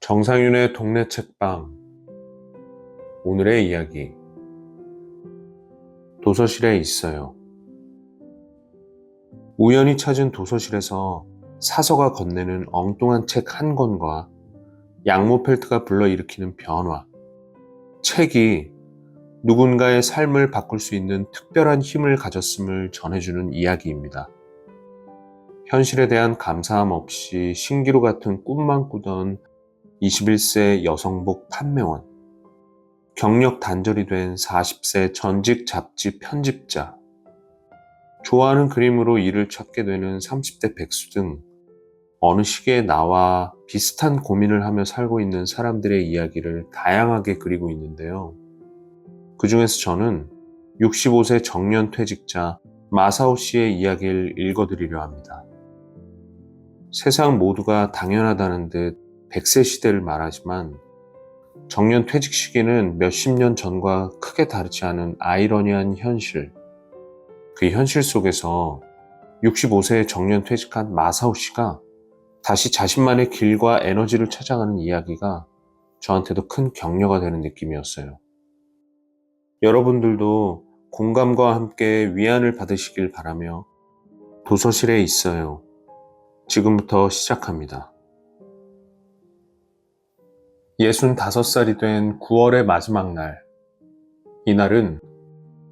정상윤의 동네 책방. 오늘의 이야기. 도서실에 있어요. 우연히 찾은 도서실에서 사서가 건네는 엉뚱한 책 한 권과 양모펠트가 불러일으키는 변화. 책이 누군가의 삶을 바꿀 수 있는 특별한 힘을 가졌음을 전해주는 이야기입니다. 현실에 대한 감사함 없이 신기루 같은 꿈만 꾸던 21세 여성복 판매원. 경력 단절이 된 40세 전직 잡지 편집자, 좋아하는 그림으로 일을 찾게 되는 30대 백수 등 어느 시기에 나와 비슷한 고민을 하며 살고 있는 사람들의 이야기를 다양하게 그리고 있는데요. 그 중에서 저는 65세 정년 퇴직자 마사오 씨의 이야기를 읽어드리려 합니다. 세상 모두가 당연하다는 듯 100세 시대를 말하지만 정년 퇴직 시기는 몇십 년 전과 크게 다르지 않은 아이러니한 현실. 그 현실 속에서 65세에 정년 퇴직한 마사오 씨가 다시 자신만의 길과 에너지를 찾아가는 이야기가 저한테도 큰 격려가 되는 느낌이었어요. 여러분들도 공감과 함께 위안을 받으시길 바라며 도서실에 있어요. 지금부터 시작합니다. 65살이 된 9월의 마지막 날. 이날은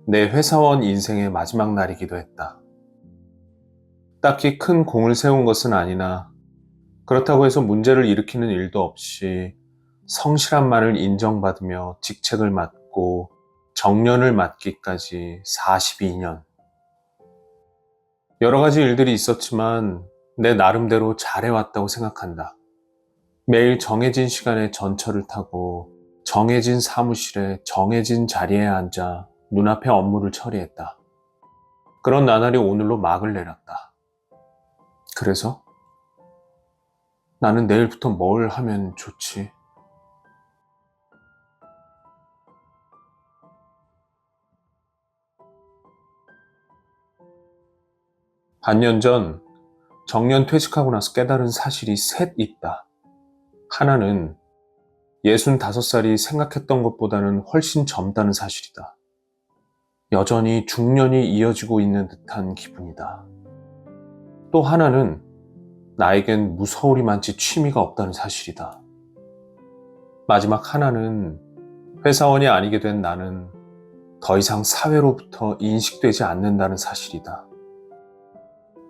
내 회사원 인생의 마지막 날이기도 했다. 딱히 큰 공을 세운 것은 아니나 그렇다고 해서 문제를 일으키는 일도 없이 성실함만을 인정받으며 직책을 맡고 정년을 맡기까지 42년. 여러 가지 일들이 있었지만 내 나름대로 잘해왔다고 생각한다. 매일 정해진 시간에 전철을 타고 정해진 사무실에 정해진 자리에 앉아 눈앞의 업무를 처리했다. 그런 나날이 오늘로 막을 내렸다. 그래서 나는 내일부터 뭘 하면 좋지? 반년 전 정년 퇴직하고 나서 깨달은 사실이 셋 있다. 하나는 65살이 생각했던 것보다는 훨씬 젊다는 사실이다. 여전히 중년이 이어지고 있는 듯한 기분이다. 또 하나는 나에겐 무서울이 많지 취미가 없다는 사실이다. 마지막 하나는 회사원이 아니게 된 나는 더 이상 사회로부터 인식되지 않는다는 사실이다.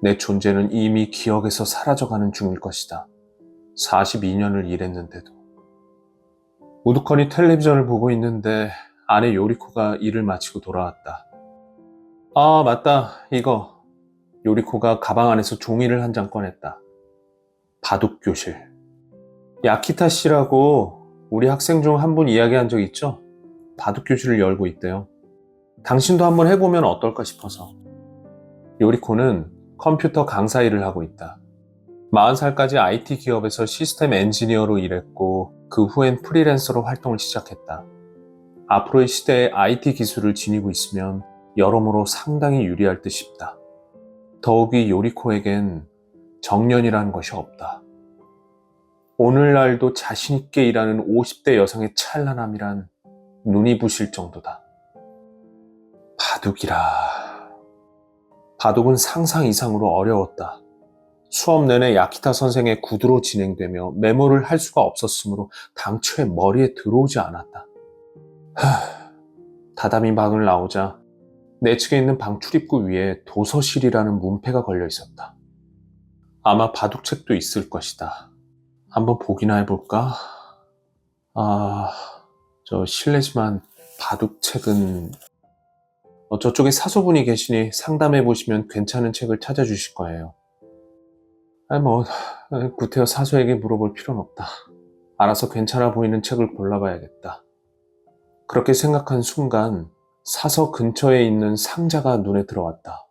내 존재는 이미 기억에서 사라져가는 중일 것이다. 42년을 일했는데도. 우두커니 텔레비전을 보고 있는데 아내 요리코가 일을 마치고 돌아왔다. 아, 맞다. 이거. 요리코가 가방 안에서 종이를 한 장 꺼냈다. 바둑교실. 야키타 씨라고 우리 학생 중 한 분 이야기한 적 있죠? 바둑교실을 열고 있대요. 당신도 한번 해보면 어떨까 싶어서. 요리코는 컴퓨터 강사 일을 하고 있다. 40살까지 IT 기업에서 시스템 엔지니어로 일했고 그 후엔 프리랜서로 활동을 시작했다. 앞으로의 시대에 IT 기술을 지니고 있으면 여러모로 상당히 유리할 듯 싶다. 더욱이 요리코에겐 정년이라는 것이 없다. 오늘날도 자신있게 일하는 50대 여성의 찬란함이란 눈이 부실 정도다. 바둑이라. 바둑은 상상 이상으로 어려웠다. 수업 내내 야키타 선생의 구두로 진행되며 메모를 할 수가 없었으므로 당초에 머리에 들어오지 않았다. 다다미 방을 나오자 내 측에 있는 방 출입구 위에 도서실이라는 문패가 걸려 있었다. 아마 바둑책도 있을 것이다. 한번 보기나 해볼까? 실례지만 바둑책은 저쪽에 사서분이 계시니 상담해보시면 괜찮은 책을 찾아주실 거예요. 구태여 사서에게 물어볼 필요는 없다. 알아서 괜찮아 보이는 책을 골라봐야겠다. 그렇게 생각한 순간 사서 근처에 있는 상자가 눈에 들어왔다.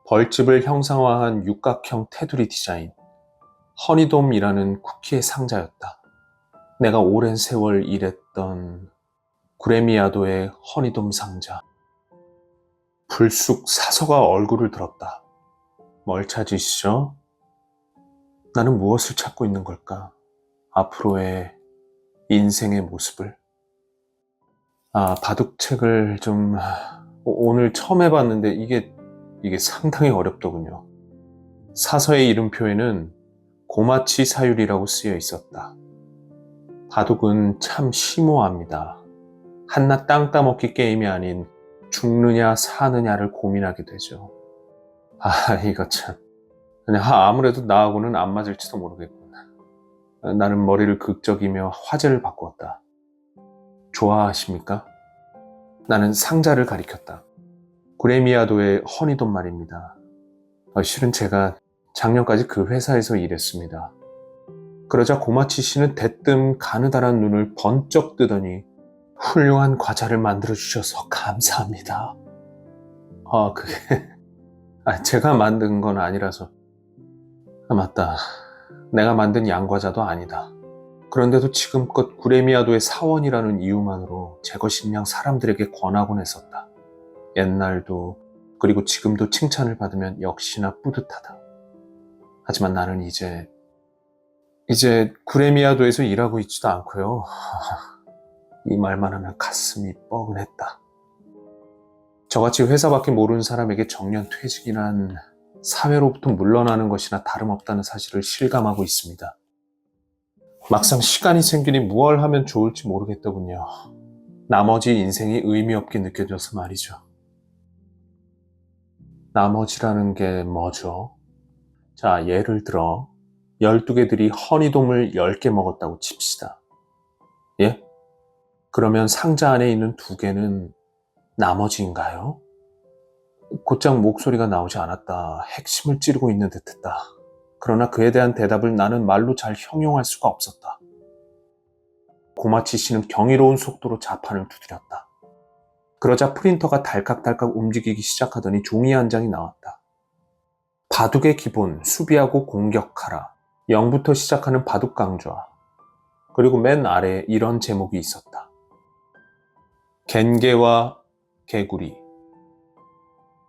벌집을 형상화한 육각형 테두리 디자인, 허니돔이라는 쿠키의 상자였다. 내가 오랜 세월 일했던 구레미아도의 허니돔 상자. 불쑥 사서가 얼굴을 들었다. 뭘 찾으시죠? 나는 무엇을 찾고 있는 걸까? 앞으로의 인생의 모습을. 바둑책을 좀 오늘 처음 해봤는데 이게 상당히 어렵더군요. 사서의 이름표에는 고마치 사율이라고 쓰여 있었다. 바둑은 참 심오합니다. 한낱 땅 따먹기 게임이 아닌 죽느냐 사느냐를 고민하게 되죠. 이거 참. 그냥 아무래도 나하고는 안 맞을지도 모르겠군. 나는 머리를 극적이며 화제를 바꾸었다. 좋아하십니까? 나는 상자를 가리켰다. 구레미아도의 허니돈 말입니다. 실은 제가 작년까지 그 회사에서 일했습니다. 그러자 고마치 씨는 대뜸 가느다란 눈을 번쩍 뜨더니 훌륭한 과자를 만들어주셔서 감사합니다. 그게 제가 만든 건 아니라서. 맞다. 내가 만든 양과자도 아니다. 그런데도 지금껏 구레미아도의 사원이라는 이유만으로 제 것인 양 사람들에게 권하곤 했었다. 옛날도 그리고 지금도 칭찬을 받으면 역시나 뿌듯하다. 하지만 나는 이제 구레미아도에서 일하고 있지도 않고요. 이 말만 하면 가슴이 뻐근했다. 저같이 회사밖에 모르는 사람에게 정년 퇴직이란 사회로부터 물러나는 것이나 다름없다는 사실을 실감하고 있습니다. 막상 시간이 생기니 무얼 하면 좋을지 모르겠더군요. 나머지 인생이 의미 없게 느껴져서 말이죠. 나머지라는 게 뭐죠? 자, 예를 들어 12개들이 허니돔을 10개 먹었다고 칩시다. 예? 그러면 상자 안에 있는 2개는 나머지인가요? 곧장 목소리가 나오지 않았다. 핵심을 찌르고 있는 듯했다. 그러나 그에 대한 대답을 나는 말로 잘 형용할 수가 없었다. 고마치 씨는 경이로운 속도로 자판을 두드렸다. 그러자 프린터가 달칵달칵 움직이기 시작하더니 종이 한 장이 나왔다. 바둑의 기본, 수비하고 공격하라. 0부터 시작하는 바둑 강좌. 그리고 맨 아래에 이런 제목이 있었다. 겐게와 개구리.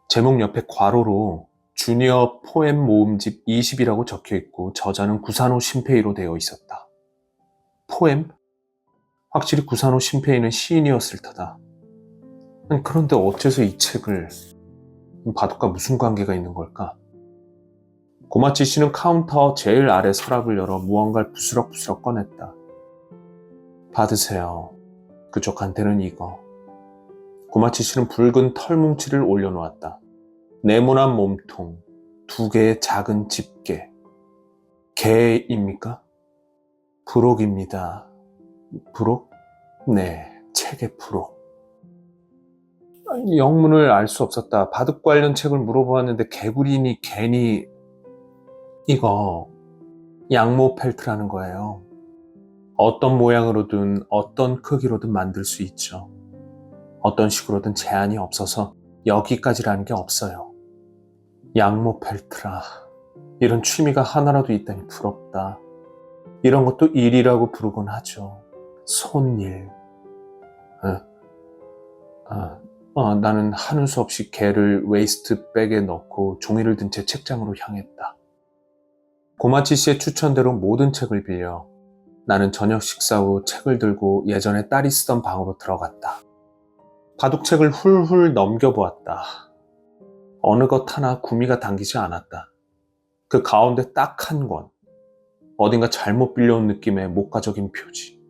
제목 옆에 괄호로 주니어 포엠 모음집 20이라고 적혀있고 저자는 구산호 신페이로 되어 있었다. 포엠? 확실히 구산호 신페이는 시인이었을 터다. 그런데 어째서 이 책을, 바둑과 무슨 관계가 있는 걸까? 고마치 씨는 카운터 제일 아래 서랍을 열어 무언가를 부스럭부스럭 꺼냈다. 받으세요. 그쪽한테는 이거. 고마치 씨는 붉은 털뭉치를 올려놓았다. 네모난 몸통, 2개의 작은 집게. 개입니까? 부록입니다. 부록? 네, 책의 부록. 영문을 알 수 없었다. 바둑 관련 책을 물어보았는데 개구리니 개니 이거 양모 펠트라는 거예요. 어떤 모양으로든 어떤 크기로든 만들 수 있죠. 어떤 식으로든 제한이 없어서 여기까지라는 게 없어요. 양모 펠트라. 이런 취미가 하나라도 있다니 부럽다. 이런 것도 일이라고 부르곤 하죠. 손일. 나는 하는 수 없이 개를 웨이스트백에 넣고 종이를 든 채 책장으로 향했다. 고마치 씨의 추천대로 모든 책을 빌려 나는 저녁 식사 후 책을 들고 예전에 딸이 쓰던 방으로 들어갔다. 바둑책을 훌훌 넘겨보았다. 어느 것 하나 구미가 당기지 않았다. 그 가운데 딱 한 권. 어딘가 잘못 빌려온 느낌의 목가적인 표지.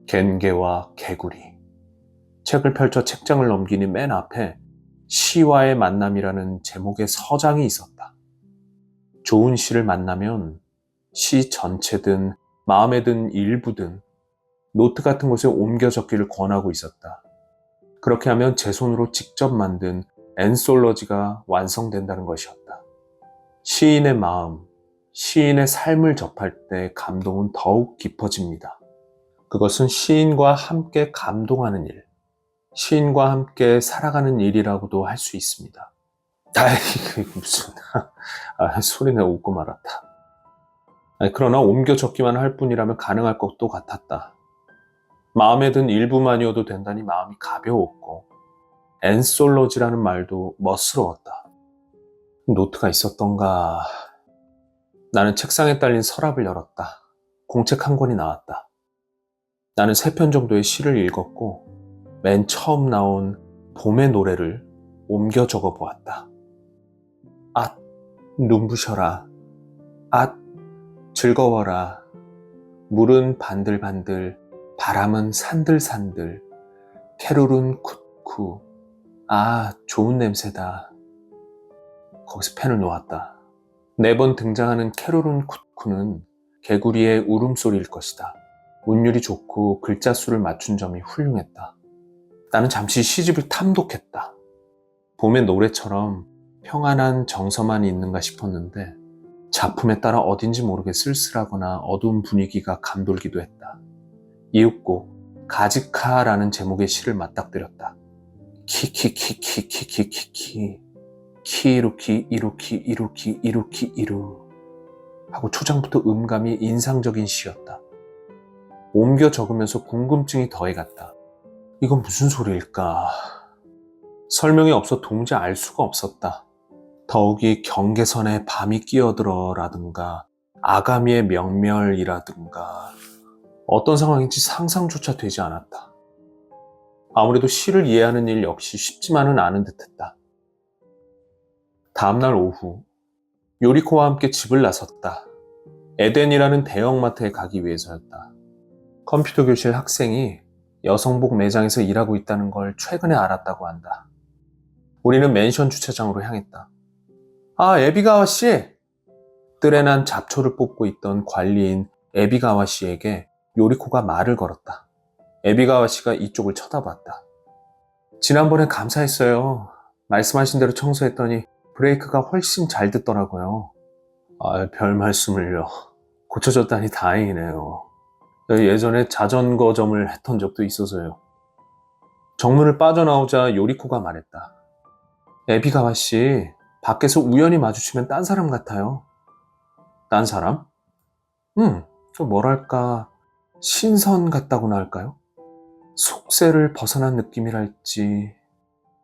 겐게와 개구리. 책을 펼쳐 책장을 넘기니 맨 앞에 시와의 만남이라는 제목의 서장이 있었다. 좋은 시를 만나면 시 전체든 마음에 든 일부든 노트 같은 곳에 옮겨 적기를 권하고 있었다. 그렇게 하면 제 손으로 직접 만든 앤솔러지가 완성된다는 것이었다. 시인의 마음, 시인의 삶을 접할 때 감동은 더욱 깊어집니다. 그것은 시인과 함께 감동하는 일, 시인과 함께 살아가는 일이라고도 할 수 있습니다. 이게 무슨 소리내 웃고 말았다. 그러나 옮겨 적기만 할 뿐이라면 가능할 것도 같았다. 마음에 든 일부만이어도 된다니 마음이 가벼웠고 앤솔러지라는 말도 멋스러웠다. 노트가 있었던가. 나는 책상에 딸린 서랍을 열었다. 공책 한 권이 나왔다. 나는 3편 정도의 시를 읽었고 맨 처음 나온 봄의 노래를 옮겨 적어보았다. 앗, 눈부셔라. 앗, 즐거워라. 물은 반들반들, 바람은 산들산들, 캐롤은 굿쿠. 아, 좋은 냄새다. 거기서 펜을 놓았다. 4번 등장하는 캐롤은 굿쿠는 개구리의 울음소리일 것이다. 운율이 좋고 글자 수를 맞춘 점이 훌륭했다. 나는 잠시 시집을 탐독했다. 봄의 노래처럼 평안한 정서만 있는가 싶었는데 작품에 따라 어딘지 모르게 쓸쓸하거나 어두운 분위기가 감돌기도 했다. 이윽고 가지카라는 제목의 시를 맞닥뜨렸다. 키키키키키키키키 키이루키 이루키 이루키 이루키 이루 하고 초장부터 음감이 인상적인 시였다. 옮겨 적으면서 궁금증이 더해갔다. 이건 무슨 소리일까? 설명이 없어 도무지 알 수가 없었다. 더욱이 경계선에 밤이 끼어들어 라든가 아가미의 명멸이라든가 어떤 상황인지 상상조차 되지 않았다. 아무래도 시를 이해하는 일 역시 쉽지만은 않은 듯했다. 다음날 오후 요리코와 함께 집을 나섰다. 에덴이라는 대형마트에 가기 위해서였다. 컴퓨터 교실 학생이 여성복 매장에서 일하고 있다는 걸 최근에 알았다고 한다. 우리는 맨션 주차장으로 향했다. 아, 에비가와 씨! 뜰에 난 잡초를 뽑고 있던 관리인 에비가와 씨에게 요리코가 말을 걸었다. 에비가와 씨가 이쪽을 쳐다봤다. 지난번에 감사했어요. 말씀하신 대로 청소했더니 브레이크가 훨씬 잘 듣더라고요. 아, 별 말씀을요. 고쳐졌다니 다행이네요. 예전에 자전거점을 했던 적도 있어서요. 정문을 빠져나오자 요리코가 말했다. 에비가와 씨, 밖에서 우연히 마주치면 딴 사람 같아요. 딴 사람? 뭐랄까, 신선 같다고나 할까요? 속세를 벗어난 느낌이랄지.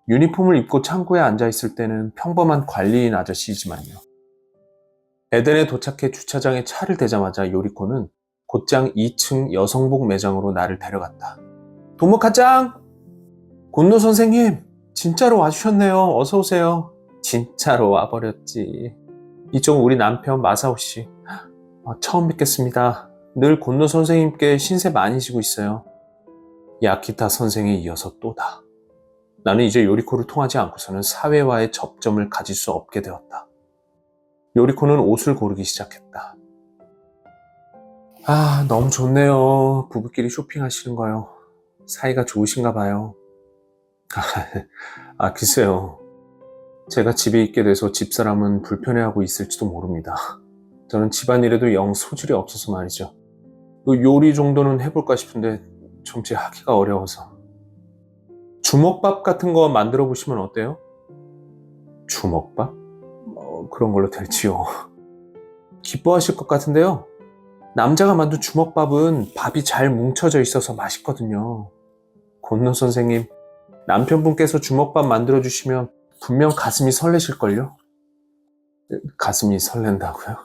유니폼을 입고 창고에 앉아있을 때는 평범한 관리인 아저씨이지만요. 에덴에 도착해 주차장에 차를 대자마자 요리코는 곧장 2층 여성복 매장으로 나를 데려갔다. 도모카짱! 곤노 선생님, 진짜로 와주셨네요. 어서 오세요. 진짜로 와버렸지. 이쪽은 우리 남편 마사오 씨. 처음 뵙겠습니다. 늘 곤노 선생님께 신세 많이 지고 있어요. 야키타 선생에 이어서 또다. 나는 이제 요리코를 통하지 않고서는 사회와의 접점을 가질 수 없게 되었다. 요리코는 옷을 고르기 시작했다. 아, 너무 좋네요. 부부끼리 쇼핑하시는 거요. 사이가 좋으신가 봐요. 글쎄요. 제가 집에 있게 돼서 집사람은 불편해하고 있을지도 모릅니다. 저는 집안일에도 영 소질이 없어서 말이죠. 요리 정도는 해볼까 싶은데 정말 하기가 어려워서. 주먹밥 같은 거 만들어 보시면 어때요? 주먹밥? 그런 걸로 될지요. 기뻐하실 것 같은데요. 남자가 만든 주먹밥은 밥이 잘 뭉쳐져 있어서 맛있거든요. 곤노 선생님, 남편분께서 주먹밥 만들어주시면 분명 가슴이 설레실걸요? 가슴이 설렌다고요?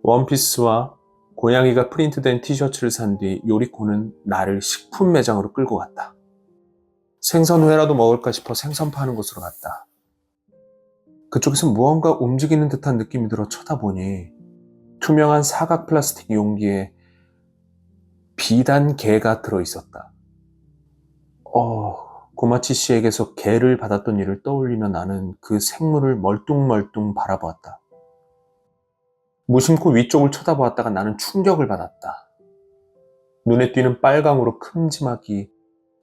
원피스와 고양이가 프린트된 티셔츠를 산 뒤 요리코는 나를 식품 매장으로 끌고 갔다. 생선회라도 먹을까 싶어 생선 파는 곳으로 갔다. 그쪽에서 무언가 움직이는 듯한 느낌이 들어 쳐다보니 투명한 사각 플라스틱 용기에 비단개가 들어있었다. 고마치 씨에게서 개를 받았던 일을 떠올리며 나는 그 생물을 멀뚱멀뚱 바라보았다. 무심코 위쪽을 쳐다보았다가 나는 충격을 받았다. 눈에 띄는 빨강으로 큼지막이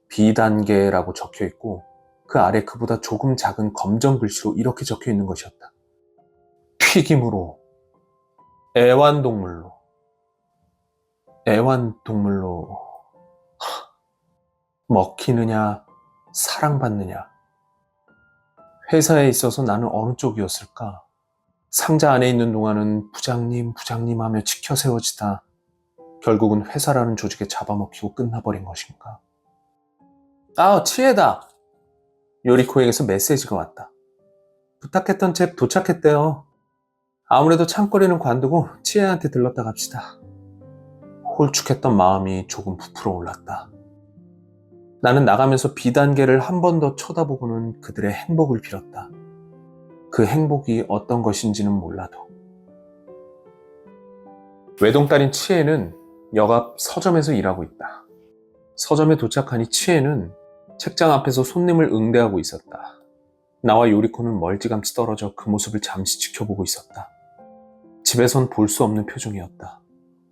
비단계라고 적혀있고 그 아래 그보다 조금 작은 검정 글씨로 이렇게 적혀있는 것이었다. 튀김으로, 애완동물로, 먹히느냐, 사랑받느냐. 회사에 있어서 나는 어느 쪽이었을까? 상자 안에 있는 동안은 부장님 하며 치켜 세워지다 결국은 회사라는 조직에 잡아먹히고 끝나버린 것인가? 치에다! 요리코에게서 메시지가 왔다. 부탁했던 잽 도착했대요. 아무래도 창거리는 관두고 치혜한테 들렀다 갑시다. 홀쭉했던 마음이 조금 부풀어 올랐다. 나는 나가면서 비단계를 한 번 더 쳐다보고는 그들의 행복을 빌었다. 그 행복이 어떤 것인지는 몰라도. 외동딸인 치혜는 역 앞 서점에서 일하고 있다. 서점에 도착하니 치혜는 책장 앞에서 손님을 응대하고 있었다. 나와 요리코는 멀찌감치 떨어져 그 모습을 잠시 지켜보고 있었다. 집에선 볼 수 없는 표정이었다.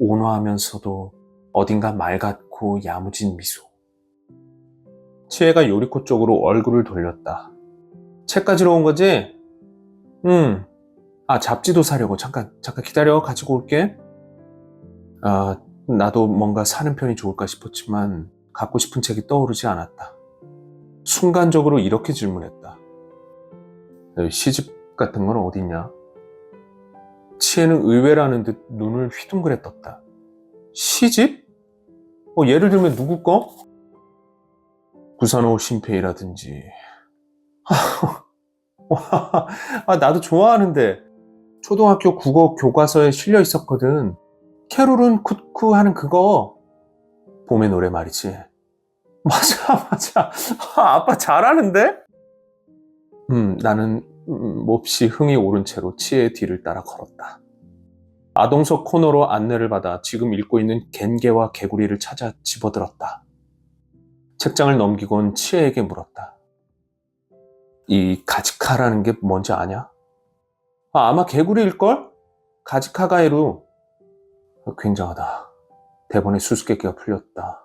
온화하면서도 어딘가 맑았고 야무진 미소. 치혜가 요리코 쪽으로 얼굴을 돌렸다. 책 가지러 온 거지? 응. 잡지도 사려고. 잠깐 기다려. 가지고 올게. 나도 뭔가 사는 편이 좋을까 싶었지만 갖고 싶은 책이 떠오르지 않았다. 순간적으로 이렇게 질문했다. 시집 같은 건 어딨냐? 치혜는 의외라는 듯 눈을 휘둥그레 떴다. 시집? 예를 들면 누구 거? 구산호 심페이라든지. 나도 좋아하는데. 초등학교 국어 교과서에 실려 있었거든. 캐롤은 굿쿠 하는 그거. 봄의 노래 말이지. 맞아. 아빠 잘하는데? 나는 몹시 흥이 오른 채로 치혜의 뒤를 따라 걸었다. 아동석 코너로 안내를 받아 지금 읽고 있는 겐게와 개구리를 찾아 집어들었다. 책장을 넘기곤 치혜에게 물었다. 이 가지카라는 게 뭔지 아냐? 아마 개구리일걸? 가지카가에루. 굉장하다. 대본의 수수께끼가 풀렸다.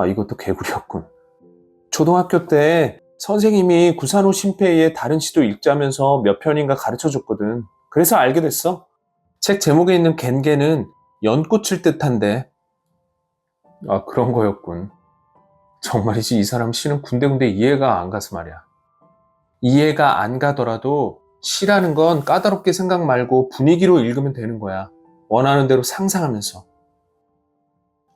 이것도 개구리였군. 초등학교 때 선생님이 구산호 심페이의 다른 시도 읽자면서 몇 편인가 가르쳐줬거든. 그래서 알게 됐어. 책 제목에 있는 겐게는 연꽃을 뜻한데. 그런 거였군. 정말이지 이 사람 시는 군데군데 이해가 안 가서 말이야. 이해가 안 가더라도 시라는 건 까다롭게 생각 말고 분위기로 읽으면 되는 거야. 원하는 대로 상상하면서.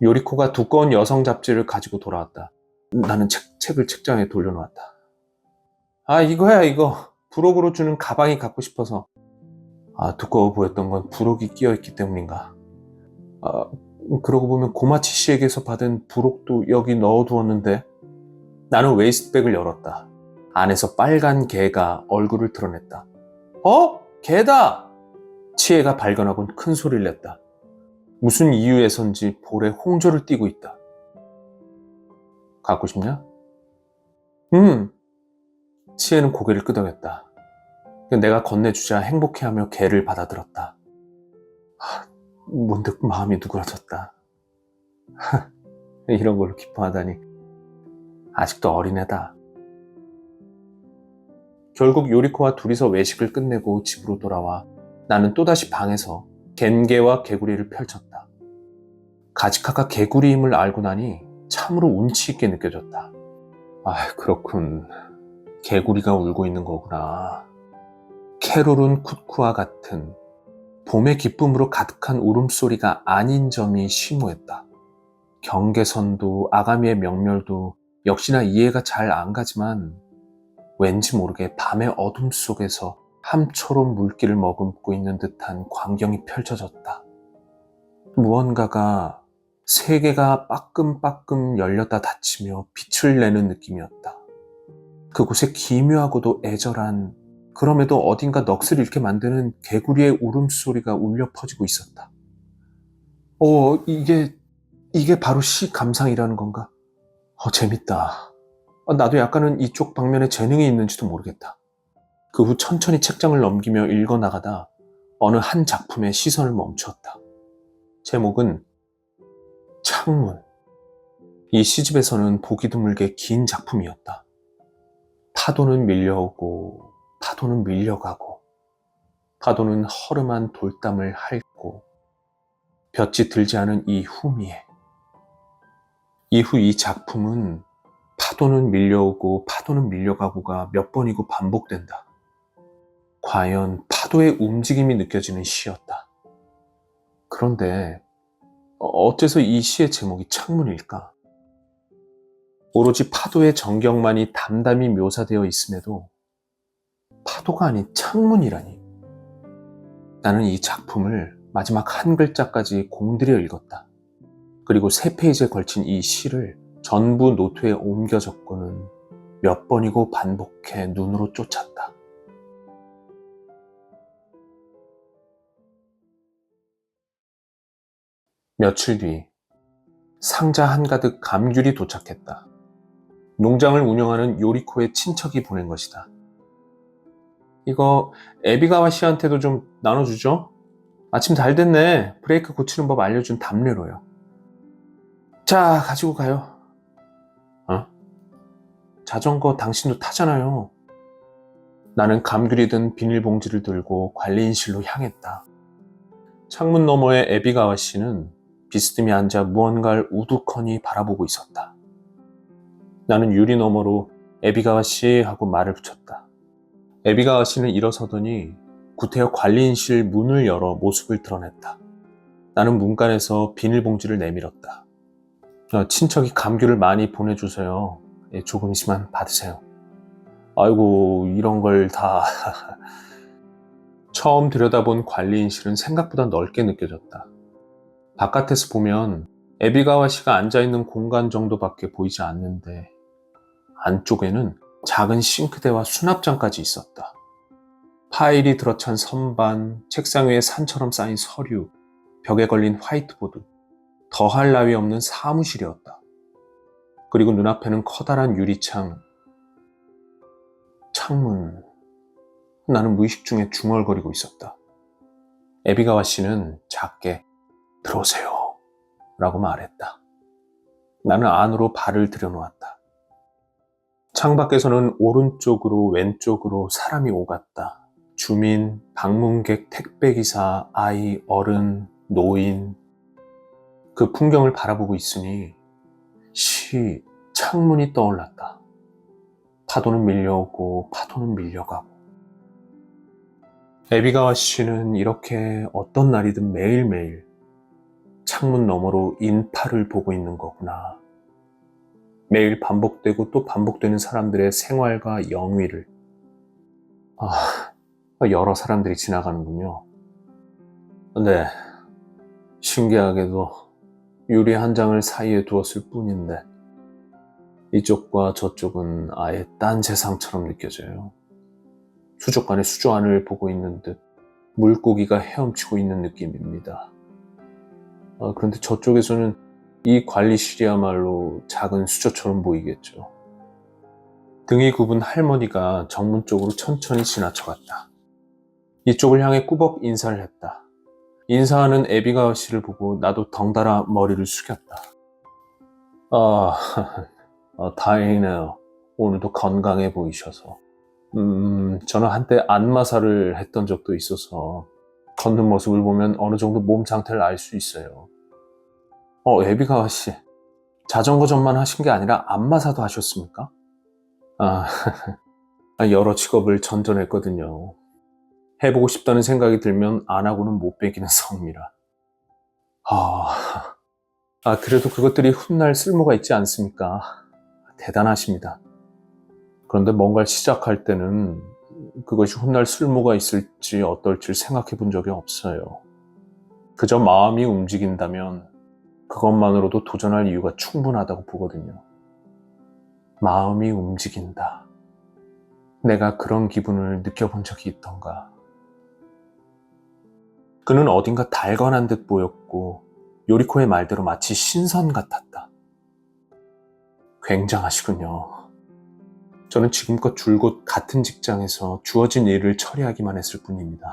요리코가 두꺼운 여성 잡지를 가지고 돌아왔다. 나는 책을 책장에 돌려놓았다. 이거야 이거. 부록으로 주는 가방이 갖고 싶어서. 두꺼워 보였던 건 부록이 끼어있기 때문인가. 그러고 보면 고마치 씨에게서 받은 부록도 여기 넣어두었는데. 나는 웨이스트백을 열었다. 안에서 빨간 개가 얼굴을 드러냈다. 개다! 치혜가 발견하곤 큰 소리를 냈다. 무슨 이유에선지 볼에 홍조를 띠고 있다. 갖고 싶냐? 치혜는 고개를 끄덕였다. 내가 건네주자 행복해하며 개를 받아들었다. 문득 마음이 누그러졌다. 이런 걸로 기뻐하다니. 아직도 어린애다. 결국 요리코와 둘이서 외식을 끝내고 집으로 돌아와 나는 또다시 방에서 겐게와 개구리를 펼쳤다. 가지카가 개구리임을 알고 나니 참으로 운치 있게 느껴졌다. 그렇군. 개구리가 울고 있는 거구나. 캐롤은 쿠쿠와 같은 봄의 기쁨으로 가득한 울음소리가 아닌 점이 심오했다. 경계선도 아가미의 명멸도 역시나 이해가 잘 안 가지만 왠지 모르게 밤의 어둠 속에서 함초롬 물기를 머금고 있는 듯한 광경이 펼쳐졌다. 무언가가 세계가 빠끔빠끔 열렸다 닫히며 빛을 내는 느낌이었다. 그곳에 기묘하고도 애절한, 그럼에도 어딘가 넋을 잃게 만드는 개구리의 울음소리가 울려 퍼지고 있었다. 이게 바로 시 감상이라는 건가? 재밌다. 나도 약간은 이쪽 방면에 재능이 있는지도 모르겠다. 그 후 천천히 책장을 넘기며 읽어나가다 어느 한 작품에 시선을 멈추었다. 제목은 창문. 이 시집에서는 보기 드물게 긴 작품이었다. 파도는 밀려오고 파도는 밀려가고 파도는 허름한 돌담을 핥고 볕이 들지 않은 이 후미에 이후 이 작품은 파도는 밀려오고 파도는 밀려가고가 몇 번이고 반복된다. 과연 파도의 움직임이 느껴지는 시였다. 그런데 어째서 이 시의 제목이 창문일까? 오로지 파도의 정경만이 담담히 묘사되어 있음에도 파도가 아닌 창문이라니. 나는 이 작품을 마지막 한 글자까지 공들여 읽었다. 그리고 3페이지에 걸친 이 시를 전부 노트에 옮겨 적고는 몇 번이고 반복해 눈으로 쫓았다. 며칠 뒤 상자 한가득 감귤이 도착했다. 농장을 운영하는 요리코의 친척이 보낸 것이다. 이거 에비가와 씨한테도 좀 나눠주죠? 마침 잘 됐네. 브레이크 고치는 법 알려준 담례로요. 자, 가지고 가요. 어? 자전거 당신도 타잖아요. 나는 감귤이 든 비닐봉지를 들고 관리인실로 향했다. 창문 너머에 에비가와 씨는 비스듬히 앉아 무언가를 우두커니 바라보고 있었다. 나는 유리 너머로 에비가와 씨 하고 말을 붙였다. 에비가와 씨는 일어서더니 구태여 관리인실 문을 열어 모습을 드러냈다. 나는 문간에서 비닐봉지를 내밀었다. 친척이 감귤을 많이 보내주세요. 조금 있으면 받으세요. 아이고, 이런 걸 다... 처음 들여다본 관리인실은 생각보다 넓게 느껴졌다. 바깥에서 보면 에비가와 씨가 앉아있는 공간 정도밖에 보이지 않는데 안쪽에는 작은 싱크대와 수납장까지 있었다. 파일이 들어찬 선반, 책상 위에 산처럼 쌓인 서류, 벽에 걸린 화이트보드, 더할 나위 없는 사무실이었다. 그리고 눈앞에는 커다란 유리창, 창문. 나는 무의식 중에 중얼거리고 있었다. 에비가와 씨는 작게 들어오세요 라고 말했다. 나는 안으로 발을 들여놓았다. 창밖에서는 오른쪽으로 왼쪽으로 사람이 오갔다. 주민, 방문객, 택배기사, 아이, 어른, 노인. 그 풍경을 바라보고 있으니 창문이 떠올랐다. 파도는 밀려오고 파도는 밀려가고. 에비가와 씨는 이렇게 어떤 날이든 매일매일 창문 너머로 인파를 보고 있는 거구나. 매일 반복되고 또 반복되는 사람들의 생활과 영위를. 여러 사람들이 지나가는군요. 네, 신기하게도 유리 한 장을 사이에 두었을 뿐인데 이쪽과 저쪽은 아예 딴 세상처럼 느껴져요. 수족관의 수조 안을 보고 있는 듯 물고기가 헤엄치고 있는 느낌입니다. 그런데 저쪽에서는 이 관리실이야말로 작은 수조처럼 보이겠죠. 등이 굽은 할머니가 정문 쪽으로 천천히 지나쳐갔다. 이쪽을 향해 꾸벅 인사를 했다. 인사하는 에비가와 씨를 보고 나도 덩달아 머리를 숙였다. 다행이네요. 오늘도 건강해 보이셔서. 저는 한때 안마사를 했던 적도 있어서 걷는 모습을 보면 어느 정도 몸 상태를 알 수 있어요. 에비가와 씨, 자전거 전만 하신 게 아니라 안마사도 하셨습니까? 여러 직업을 전전했거든요. 해보고 싶다는 생각이 들면 안 하고는 못 베기는 성미라. 그래도 그것들이 훗날 쓸모가 있지 않습니까? 대단하십니다. 그런데 뭔가를 시작할 때는 그것이 훗날 쓸모가 있을지 어떨지 생각해 본 적이 없어요. 그저 마음이 움직인다면 그것만으로도 도전할 이유가 충분하다고 보거든요. 마음이 움직인다. 내가 그런 기분을 느껴본 적이 있던가. 그는 어딘가 달관한 듯 보였고 요리코의 말대로 마치 신선 같았다. 굉장하시군요. 저는 지금껏 줄곧 같은 직장에서 주어진 일을 처리하기만 했을 뿐입니다.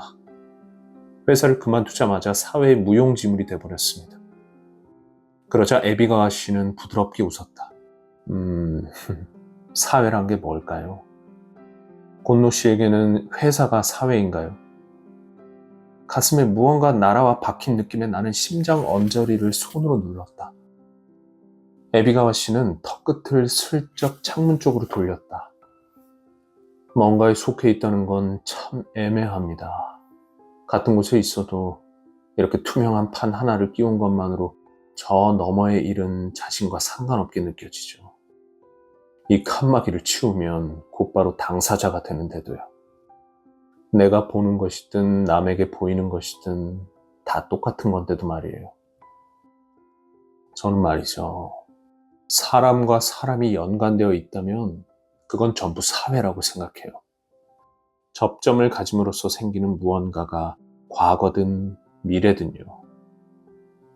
회사를 그만두자마자 사회의 무용지물이 돼버렸습니다. 그러자 에비가와 씨는 부드럽게 웃었다. 사회란 게 뭘까요? 곤노 씨에게는 회사가 사회인가요? 가슴에 무언가 날아와 박힌 느낌에 나는 심장 언저리를 손으로 눌렀다. 에비가와 씨는 턱끝을 슬쩍 창문 쪽으로 돌렸다. 뭔가에 속해 있다는 건 참 애매합니다. 같은 곳에 있어도 이렇게 투명한 판 하나를 끼운 것만으로 저 너머의 일은 자신과 상관없게 느껴지죠. 이 칸막이를 치우면 곧바로 당사자가 되는데도요. 내가 보는 것이든 남에게 보이는 것이든 다 똑같은 건데도 말이에요. 저는 말이죠. 사람과 사람이 연관되어 있다면 그건 전부 사회라고 생각해요. 접점을 가짐으로써 생기는 무언가가 과거든 미래든요.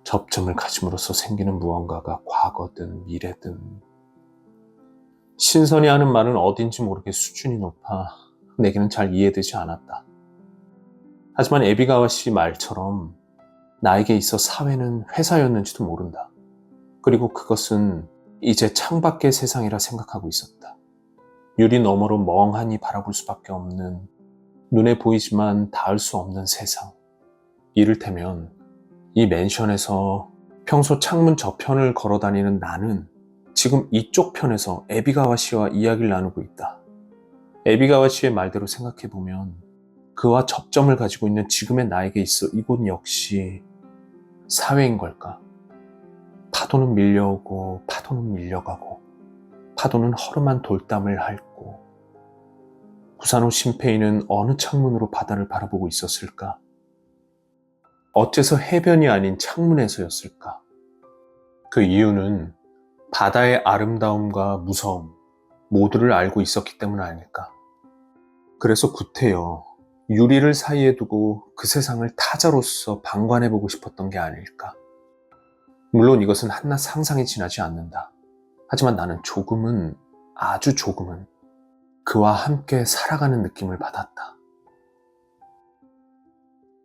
접점을 가짐으로써 생기는 무언가가 과거든 미래든. 신선이 하는 말은 어딘지 모르게 수준이 높아 내게는 잘 이해되지 않았다. 하지만 에비가와 씨 말처럼 나에게 있어 사회는 회사였는지도 모른다. 그리고 그것은 이제 창밖의 세상이라 생각하고 있었다. 유리 너머로 멍하니 바라볼 수밖에 없는, 눈에 보이지만 닿을 수 없는 세상. 이를테면 이 맨션에서 평소 창문 저편을 걸어 다니는 나는 지금 이쪽 편에서 에비가와 씨와 이야기를 나누고 있다. 에비가와 씨의 말대로 생각해보면 그와 접점을 가지고 있는 지금의 나에게 있어 이곳 역시 사회인 걸까? 파도는 밀려오고 파도는 밀려가고 파도는 허름한 돌담을 핥고 구산호 심페이는 어느 창문으로 바다를 바라보고 있었을까? 어째서 해변이 아닌 창문에서였을까? 그 이유는 바다의 아름다움과 무서움 모두를 알고 있었기 때문 아닐까? 그래서 구태여 유리를 사이에 두고 그 세상을 타자로서 방관해보고 싶었던 게 아닐까? 물론 이것은 한낱 상상에 지나지 않는다. 하지만 나는 조금은, 아주 조금은 그와 함께 살아가는 느낌을 받았다.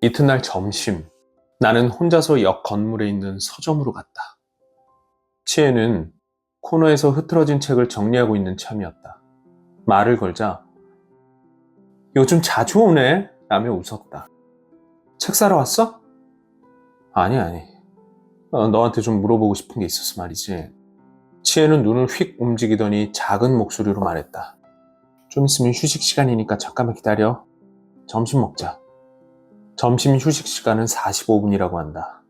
이튿날 점심, 나는 혼자서 역 건물에 있는 서점으로 갔다. 치에는 코너에서 흐트러진 책을 정리하고 있는 참이었다. 말을 걸자 요즘 자주 오네? 라며 웃었다. 책 사러 왔어? 아니. 너한테 좀 물어보고 싶은 게 있어서 말이지. 치에는 눈을 휙 움직이더니 작은 목소리로 말했다. 좀 있으면 휴식 시간이니까 잠깐만 기다려. 점심 먹자. 점심 휴식 시간은 45분이라고 한다.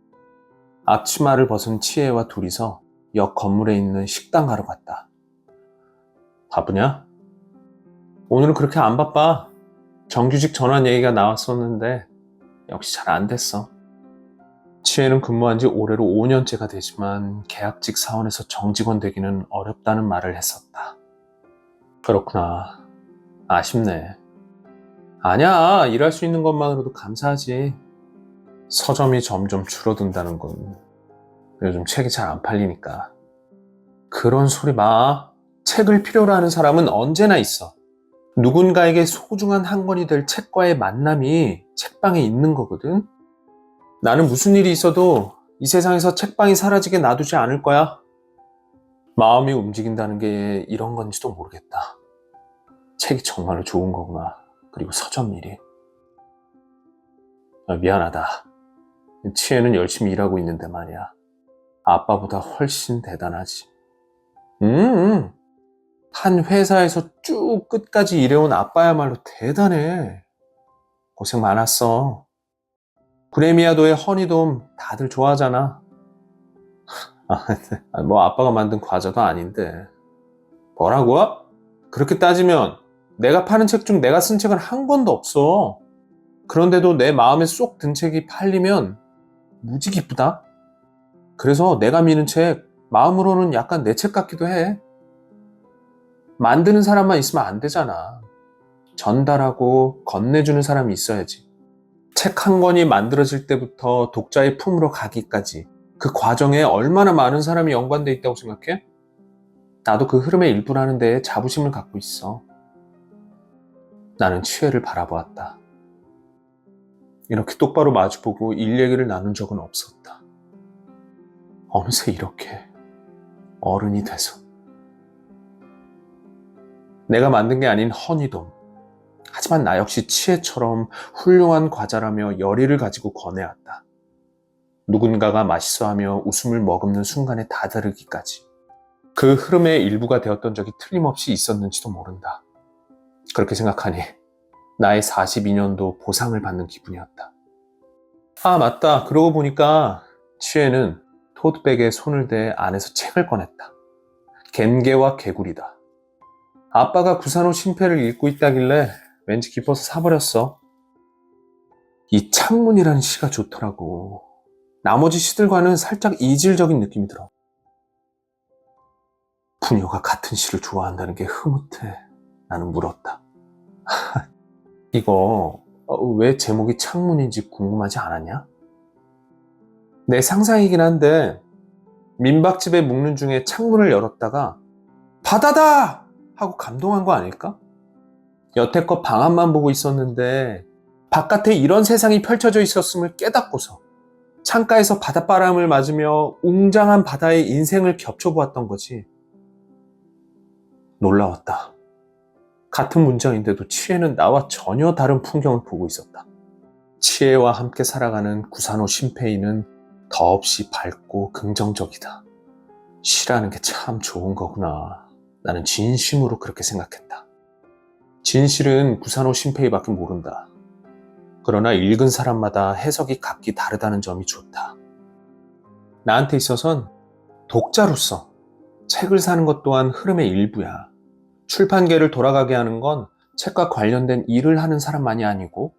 앞치마를 벗은 치에와 둘이서 역 건물에 있는 식당 가러 갔다. 바쁘냐? 오늘은 그렇게 안 바빠. 정규직 전환 얘기가 나왔었는데 역시 잘 안 됐어. 치에는 근무한 지 올해로 5년째가 되지만 계약직 사원에서 정직원 되기는 어렵다는 말을 했었다. 그렇구나. 아쉽네. 아니야, 일할 수 있는 것만으로도 감사하지. 서점이 점점 줄어든다는 건 요즘 책이 잘 안 팔리니까. 그런 소리 마. 책을 필요로 하는 사람은 언제나 있어. 누군가에게 소중한 한 권이 될 책과의 만남이 책방에 있는 거거든. 나는 무슨 일이 있어도 이 세상에서 책방이 사라지게 놔두지 않을 거야. 마음이 움직인다는 게 이런 건지도 모르겠다. 책이 정말로 좋은 거구나. 그리고 서점 일이. 미안하다. 치에는 열심히 일하고 있는데 말이야. 아빠보다 훨씬 대단하지. 한 회사에서 쭉 끝까지 일해온 아빠야말로 대단해. 고생 많았어. 브레미아도의 허니돔 다들 좋아하잖아. 뭐 아빠가 만든 과자도 아닌데. 뭐라고? 그렇게 따지면 내가 파는 책 중 내가 쓴 책은 한 권도 없어. 그런데도 내 마음에 쏙 든 책이 팔리면 무지 기쁘다. 그래서 내가 미는 책 마음으로는 약간 내 책 같기도 해. 만드는 사람만 있으면 안 되잖아. 전달하고 건네주는 사람이 있어야지. 책 한 권이 만들어질 때부터 독자의 품으로 가기까지 그 과정에 얼마나 많은 사람이 연관돼 있다고 생각해? 나도 그 흐름의 일부라는 데에 자부심을 갖고 있어. 나는 치에를 바라보았다. 이렇게 똑바로 마주보고 일 얘기를 나눈 적은 없었다. 어느새 이렇게 어른이 돼서. 내가 만든 게 아닌 허니돔. 하지만 나 역시 치에처럼 훌륭한 과자라며 열의를 가지고 권해왔다. 누군가가 맛있어하며 웃음을 머금는 순간에 다다르기까지. 그 흐름의 일부가 되었던 적이 틀림없이 있었는지도 모른다. 그렇게 생각하니 나의 42년도 보상을 받는 기분이었다. 아, 맞다. 그러고 보니까 치에는 토트백에 손을 대 안에서 책을 꺼냈다. 겐게와 개구리다. 아빠가 구산호 심패를 읽고 있다길래 왠지 기뻐서 사버렸어. 이 창문이라는 시가 좋더라고. 나머지 시들과는 살짝 이질적인 느낌이 들어. 부녀가 같은 시를 좋아한다는 게 흐뭇해. 나는 물었다. 이거 왜 제목이 창문인지 궁금하지 않았냐? 내 상상이긴 한데 민박집에 묵는 중에 창문을 열었다가 바다다! 하고 감동한 거 아닐까? 여태껏 방안만 보고 있었는데 바깥에 이런 세상이 펼쳐져 있었음을 깨닫고서 창가에서 바닷바람을 맞으며 웅장한 바다의 인생을 겹쳐보았던 거지. 놀라웠다. 같은 문장인데도 치에는 나와 전혀 다른 풍경을 보고 있었다. 치에와 함께 살아가는 구사노 신페이는 더없이 밝고 긍정적이다. 시라는 게 참 좋은 거구나. 나는 진심으로 그렇게 생각했다. 진실은 구사노 신페이밖에 모른다. 그러나 읽은 사람마다 해석이 각기 다르다는 점이 좋다. 나한테 있어선 독자로서 책을 사는 것 또한 흐름의 일부야. 출판계를 돌아가게 하는 건 책과 관련된 일을 하는 사람만이 아니고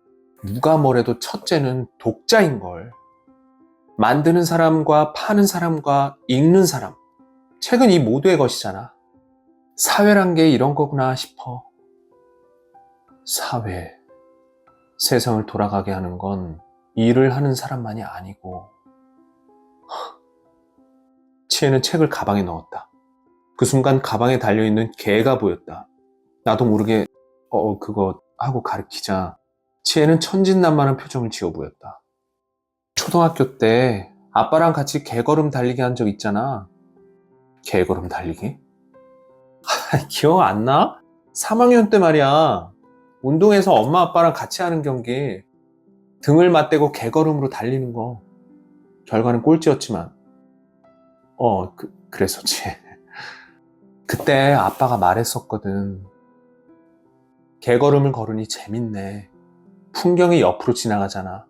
누가 뭐래도 첫째는 독자인걸. 만드는 사람과 파는 사람과 읽는 사람. 책은 이 모두의 것이잖아. 사회란 게 이런 거구나 싶어. 사회. 세상을 돌아가게 하는 건 일을 하는 사람만이 아니고. 치에는 책을 가방에 넣었다. 그 순간 가방에 달려있는 개가 보였다. 나도 모르게 그거 하고 가리키자 치에는 천진난만한 표정을 지어 보였다. 초등학교 때 아빠랑 같이 개걸음 달리기 한 적 있잖아. 개걸음 달리기? 기억 안 나? 3학년 때 말이야. 운동해서 엄마 아빠랑 같이 하는 경기. 등을 맞대고 개걸음으로 달리는 거. 결과는 꼴찌였지만. 그랬었지. 그때 아빠가 말했었거든. 개걸음을 걸으니 재밌네. 풍경이 옆으로 지나가잖아.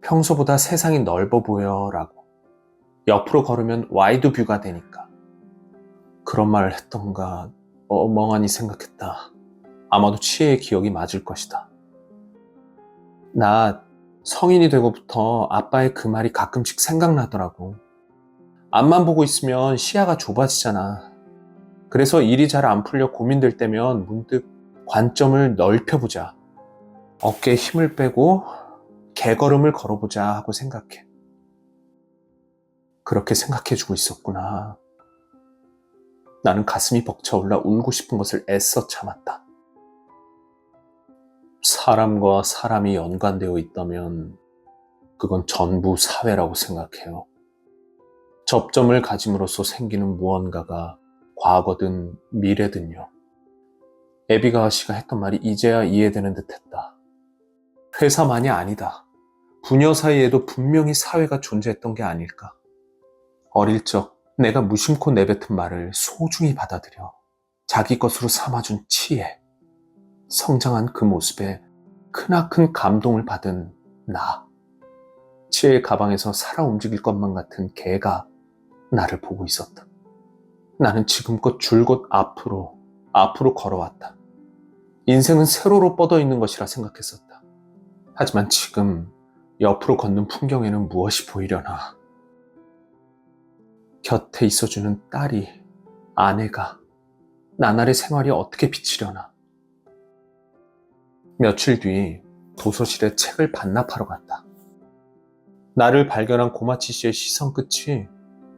평소보다 세상이 넓어 보여 라고. 옆으로 걸으면 와이드 뷰가 되니까. 그런 말을 했던가 멍하니 생각했다. 아마도 치에의 기억이 맞을 것이다. 나 성인이 되고부터 아빠의 그 말이 가끔씩 생각나더라고. 앞만 보고 있으면 시야가 좁아지잖아. 그래서 일이 잘 안 풀려 고민될 때면 문득 관점을 넓혀보자. 어깨에 힘을 빼고 개걸음을 걸어보자 하고 생각해. 그렇게 생각해주고 있었구나. 나는 가슴이 벅차올라 울고 싶은 것을 애써 참았다. 사람과 사람이 연관되어 있다면 그건 전부 사회라고 생각해요. 접점을 가짐으로써 생기는 무언가가 과거든 미래든요. 에비가와 씨가 했던 말이 이제야 이해되는 듯했다. 회사만이 아니다. 부녀 사이에도 분명히 사회가 존재했던 게 아닐까. 어릴 적 내가 무심코 내뱉은 말을 소중히 받아들여 자기 것으로 삼아준 치에 성장한 그 모습에 크나큰 감동을 받은 나. 치에의 가방에서 살아 움직일 것만 같은 개가 나를 보고 있었다. 나는 지금껏 줄곧 앞으로 걸어왔다. 인생은 세로로 뻗어 있는 것이라 생각했었다. 하지만 지금 옆으로 걷는 풍경에는 무엇이 보이려나. 곁에 있어주는 딸이, 아내가 나날의 생활이 어떻게 비치려나. 며칠 뒤 도서실에 책을 반납하러 갔다. 나를 발견한 고마치 씨의 시선 끝이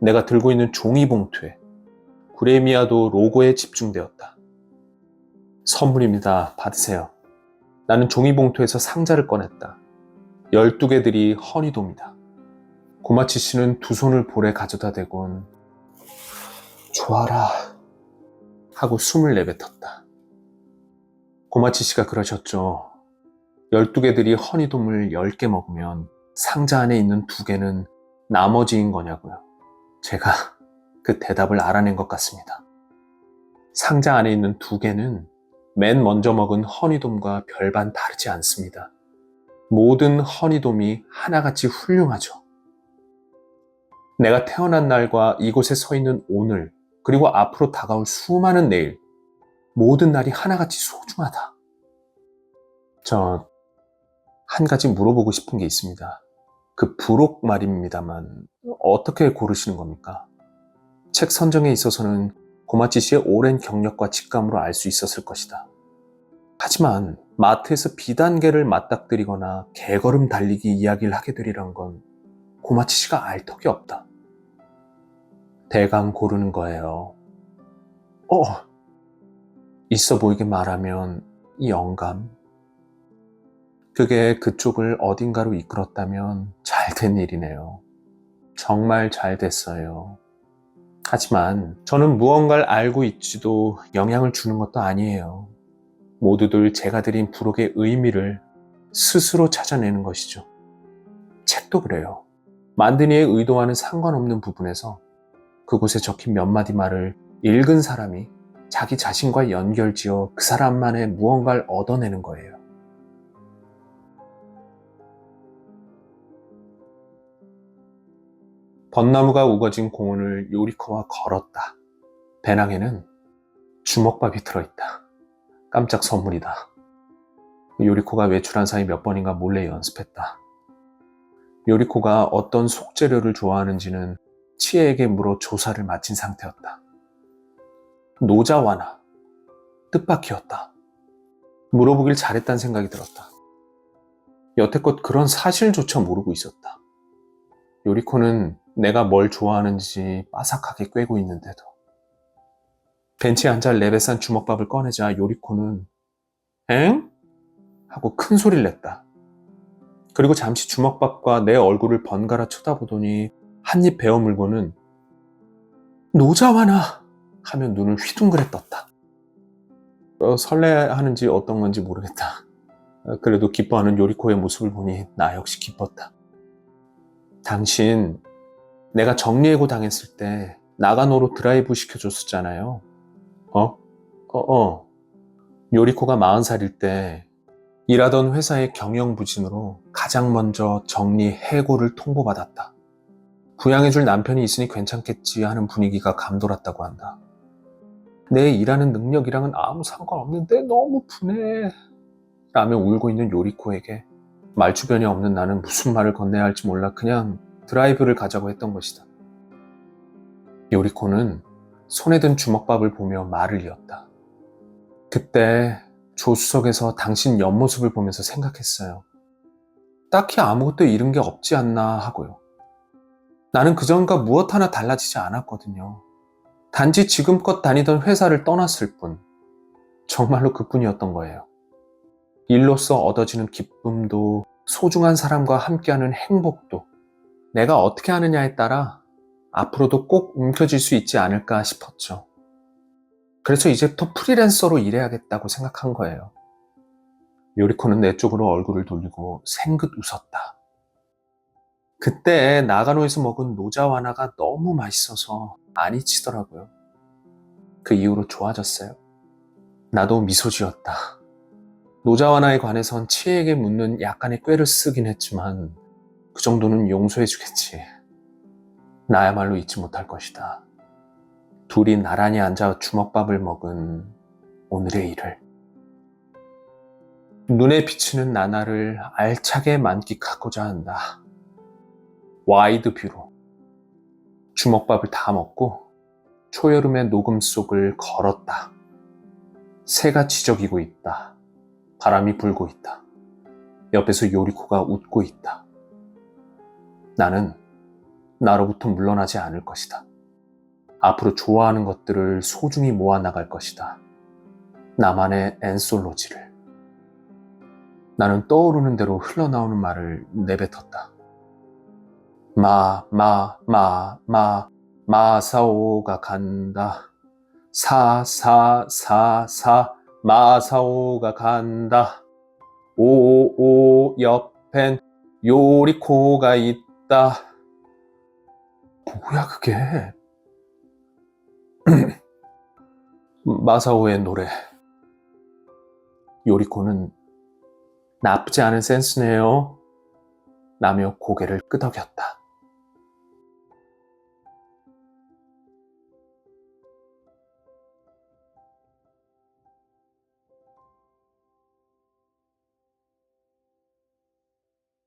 내가 들고 있는 종이 봉투에 구레미아도 로고에 집중되었다. 선물입니다. 받으세요. 나는 종이 봉투에서 상자를 꺼냈다. 12개들이 허니돔이다. 고마치 씨는 두 손을 볼에 가져다 대곤 좋아라 하고 숨을 내뱉었다. 고마치 씨가 그러셨죠. 12개들이 허니돔을 10개 먹으면 상자 안에 있는 2개는 나머지인 거냐고요. 제가 그 대답을 알아낸 것 같습니다. 상자 안에 있는 2개는 맨 먼저 먹은 허니돔과 별반 다르지 않습니다. 모든 허니돔이 하나같이 훌륭하죠. 내가 태어난 날과 이곳에 서 있는 오늘, 그리고 앞으로 다가올 수많은 내일, 모든 날이 하나같이 소중하다. 한 가지 물어보고 싶은 게 있습니다. 그 부록 말입니다만 어떻게 고르시는 겁니까? 책 선정에 있어서는 고마치 씨의 오랜 경력과 직감으로 알 수 있었을 것이다. 하지만 마트에서 비단계를 맞닥뜨리거나 개걸음 달리기 이야기를 하게 되리란 건 고마치 씨가 알 턱이 없다. 대강 고르는 거예요. 있어 보이게 말하면 영감. 그게 그쪽을 어딘가로 이끌었다면 잘된 일이네요. 정말 잘 됐어요. 하지만 저는 무언가를 알고 있지도 영향을 주는 것도 아니에요. 모두들 제가 드린 부록의 의미를 스스로 찾아내는 것이죠. 책도 그래요. 만든 이의 의도와는 상관없는 부분에서 그곳에 적힌 몇 마디 말을 읽은 사람이 자기 자신과 연결지어 그 사람만의 무언가를 얻어내는 거예요. 벚나무가 우거진 공원을 요리코와 걸었다. 배낭에는 주먹밥이 들어있다. 깜짝 선물이다. 요리코가 외출한 사이 몇 번인가 몰래 연습했다. 요리코가 어떤 속재료를 좋아하는지는 치에에게 물어 조사를 마친 상태였다. 노자와나, 뜻밖이었다. 물어보길 잘했다는 생각이 들었다. 여태껏 그런 사실조차 모르고 있었다. 요리코는 내가 뭘 좋아하는지 빠삭하게 꿰고 있는데도. 벤치에 앉아 랩에 싼 주먹밥을 꺼내자 요리코는 엥? 하고 큰 소리를 냈다. 그리고 잠시 주먹밥과 내 얼굴을 번갈아 쳐다보더니 한 입 베어 물고는 노자와나 하며 눈을 휘둥그레 떴다. 설레하는지 어떤 건지 모르겠다. 그래도 기뻐하는 요리코의 모습을 보니 나 역시 기뻤다. 당신 내가 정리해고 당했을 때 나가노로 드라이브 시켜줬었잖아요. 요리코가 40살일 때 일하던 회사의 경영부진으로 가장 먼저 정리해고를 통보받았다. 부양해줄 남편이 있으니 괜찮겠지 하는 분위기가 감돌았다고 한다. 내 일하는 능력이랑은 아무 상관없는데 너무 분해 라며 울고 있는 요리코에게 말주변이 없는 나는 무슨 말을 건네야 할지 몰라 그냥 드라이브를 가자고 했던 것이다. 요리코는 손에 든 주먹밥을 보며 말을 이었다. 그때 조수석에서 당신 옆모습을 보면서 생각했어요. 딱히 아무것도 잃은 게 없지 않나 하고요. 나는 그전과 무엇 하나 달라지지 않았거든요. 단지 지금껏 다니던 회사를 떠났을 뿐. 정말로 그뿐이었던 거예요. 일로서 얻어지는 기쁨도 소중한 사람과 함께하는 행복도 내가 어떻게 하느냐에 따라 앞으로도 꼭 움켜질 수 있지 않을까 싶었죠. 그래서 이제부터 프리랜서로 일해야겠다고 생각한 거예요. 요리코는 내 쪽으로 얼굴을 돌리고 생긋 웃었다. 그때 나가노에서 먹은 노자와나가 너무 맛있어서 안 잊히더라고요. 그 이후로 좋아졌어요. 나도 미소 지었다. 노자와나에 관해선 치에에게 묻는 약간의 꾀를 쓰긴 했지만 그 정도는 용서해주겠지. 나야말로 잊지 못할 것이다. 둘이 나란히 앉아 주먹밥을 먹은 오늘의 일을. 눈에 비치는 나날을 알차게 만끽하고자 한다. 와이드 뷰로. 주먹밥을 다 먹고 초여름의 녹음 속을 걸었다. 새가 지저귀고 있다. 바람이 불고 있다. 옆에서 요리코가 웃고 있다. 나는 나로부터 물러나지 않을 것이다. 앞으로 좋아하는 것들을 소중히 모아나갈 것이다. 나만의 앤솔로지를. 나는 떠오르는 대로 흘러나오는 말을 내뱉었다. 마사오가 간다. 마사오가 간다. 옆엔 요리코가 있다. 뭐야 그게? 마사오의 노래. 요리코는 나쁘지 않은 센스네요 라며 고개를 끄덕였다.